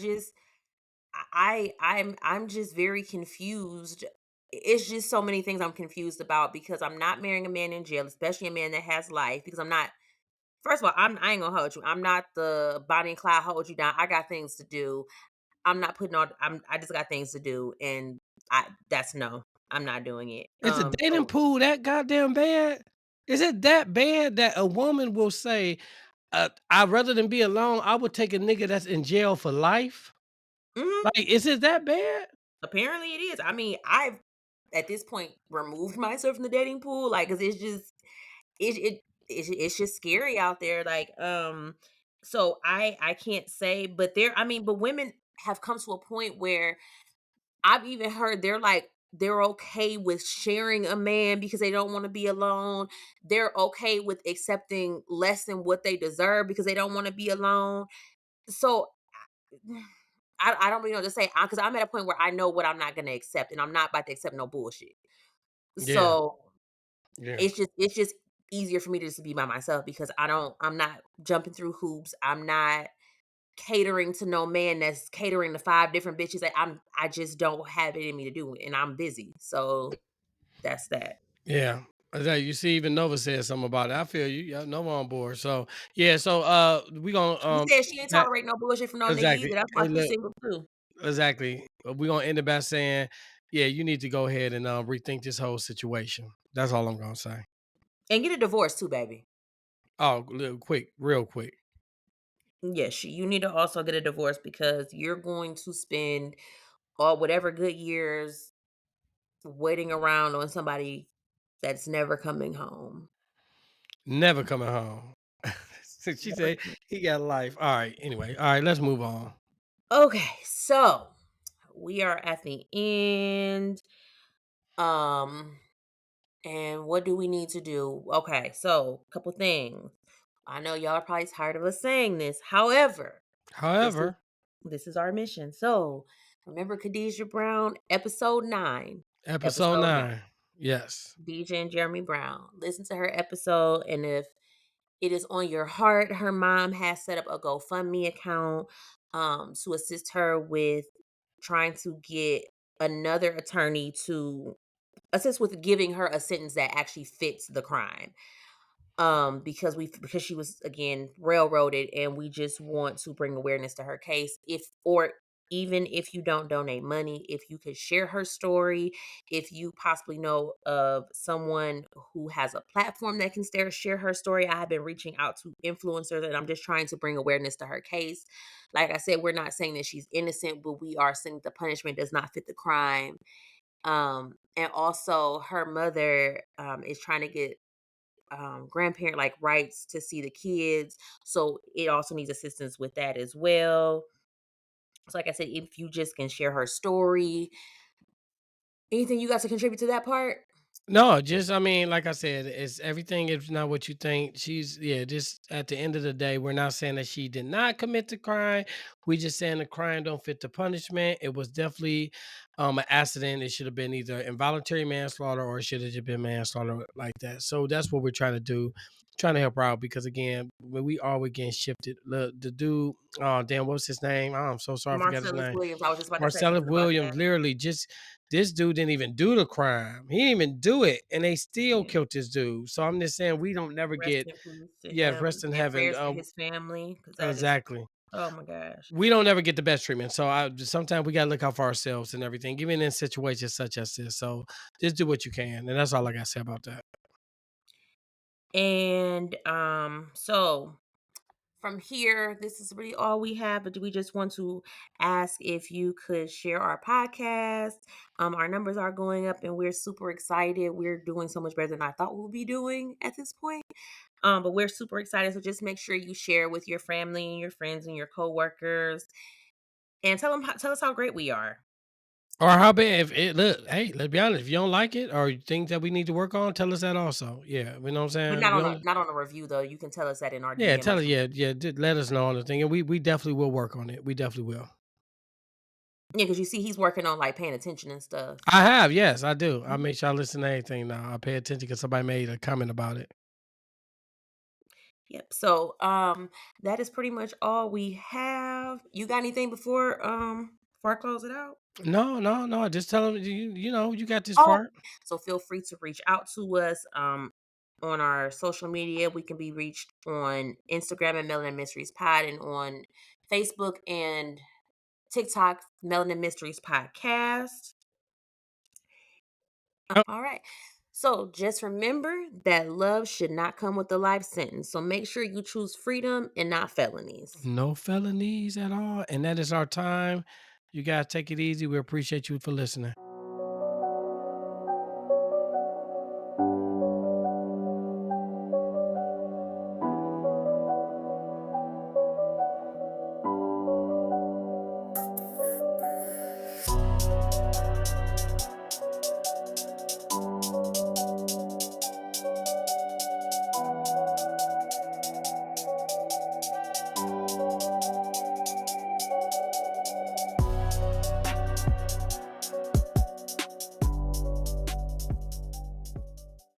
just very confused. It's just so many things I'm confused about because I'm not marrying a man in jail, especially a man that has life. Because I'm not. First of all, I ain't gonna hold you. I'm not the Bonnie and Clyde hold you down. I got things to do. I'm not putting on. I just got things to do, and that's no. I'm not doing it. Is the dating So pool that goddamn bad? Is it that bad that a woman will say, I'd rather than be alone, I would take a nigga that's in jail for life? mhm, Like, is it that bad? apparently it is. I mean, I've at this point removed myself from the dating pool, like, cause it's just it's just scary out there. Like, so I can't say, but there. I mean, but women have come to a point where I've even heard they're like they're okay with sharing a man because they don't want to be alone. They're okay with accepting less than what they deserve because they don't want to be alone. So I don't really know what to say because I'm at a point where I know what I'm not gonna accept, and I'm not about to accept no bullshit. Yeah. So Yeah. it's just easier for me to just be by myself because I'm not jumping through hoops. I'm not catering to no man that's catering to 5 different bitches that I just don't have it in me to do, and I'm busy. So that's that. Yeah. You see, even Nova said something about it. I feel you. Yeah, Nova on board. So yeah, so we gonna She said she ain't that tolerate no bullshit from no nigga exactly. either. That's why Hey, she's look, single too. exactly. We're gonna end it by saying, yeah, you need to go ahead and rethink this whole situation. That's all I'm gonna say. And get a divorce too, baby. Oh, quick, real quick. Yes, you need to also get a divorce because you're going to spend all whatever good years waiting around on somebody that's never coming home. Never coming home. So she Never said coming. he got a life. All right. Anyway, all right, let's move on. Okay, so we are at the end. Um, and what do we need to do? Okay, so a couple things. I know y'all are probably tired of us saying this. However, this is However, this is our mission. So remember Khadijah Brown, episode 9. episode Episode 9. 9. Yes. DJ and Jeremy Brown. Listen to her episode, and if it is on your heart, her mom has set up a GoFundMe account to assist her with trying to get another attorney to assist with giving her a sentence that actually fits the crime. Because she was again railroaded, and we just want to bring awareness to her case. If or even if you don't donate money, if you could share her story, if you possibly know of someone who has a platform that can share her story. I have been reaching out to influencers, and I'm just trying to bring awareness to her case. Like I said, we're not saying that she's innocent, but we are saying the punishment does not fit the crime. And also her mother is trying to get grandparent like rights to see the kids, so it also needs assistance with that as well. So like I said, if you just can share her story, anything you got to contribute to that part. No, just I mean, like I said, it's everything is not what you think. She's just at the end of the day, we're not saying that she did not commit the crime. We just saying the crime don't fit the punishment. It was definitely an accident. It should have been either involuntary manslaughter or it should have just been manslaughter like that. So that's what we're trying to do. Trying to help her out because again, when we always getting shifted. The dude, oh damn, what's his name? Oh, I'm so sorry, I forgot his Marcellus name. Williams, I was just about to say Marcellus something about Williams, that. literally just this dude didn't even do the crime. He didn't even do it, and they still Yeah. killed this dude. So I'm just saying we don't never Rest get in peace to rest him, in and heaven. prayers to his family because that is, Exactly. oh my gosh. We don't ever get the best treatment. So sometimes we gotta look out for ourselves and everything, even in situations such as this. So just do what you can, and that's all I gotta say about that. And so from here, this is really all we have. But do we just want to ask if you could share our podcast? Our numbers are going up, and we're super excited. We're doing so much better than I thought we'll be doing at this point. But we're super excited. So just make sure you share with your family and your friends and your coworkers, and tell us how great we are. Or how bad if it look, hey, let's be honest. If you don't like it or you think that we need to work on, tell us that also. Yeah, you know what I'm But saying? not We on a only not on a review though. You can tell us that in our yeah, DM or tell it, something. let us know on the thing. And we definitely will work on it. We definitely will. Yeah, because you see, he's working on like paying attention and stuff. I have, yes, I do. I Mhm. make sure I listen to anything now. I pay attention because somebody made a comment about it. Yep. So that is pretty much all we have. You got anything before I close it out? No, no, no. Just tell them you know you got this Oh, part. so feel free to reach out to us on our social media. We can be reached on Instagram at Melanin Mysteries Pod, and on Facebook and TikTok, Melanin Mysteries Podcast. Oh, All right. So just remember that love should not come with a life sentence. So make sure you choose freedom and not felonies. no felonies at all, and that is our time. You guys take it easy. We appreciate you for listening.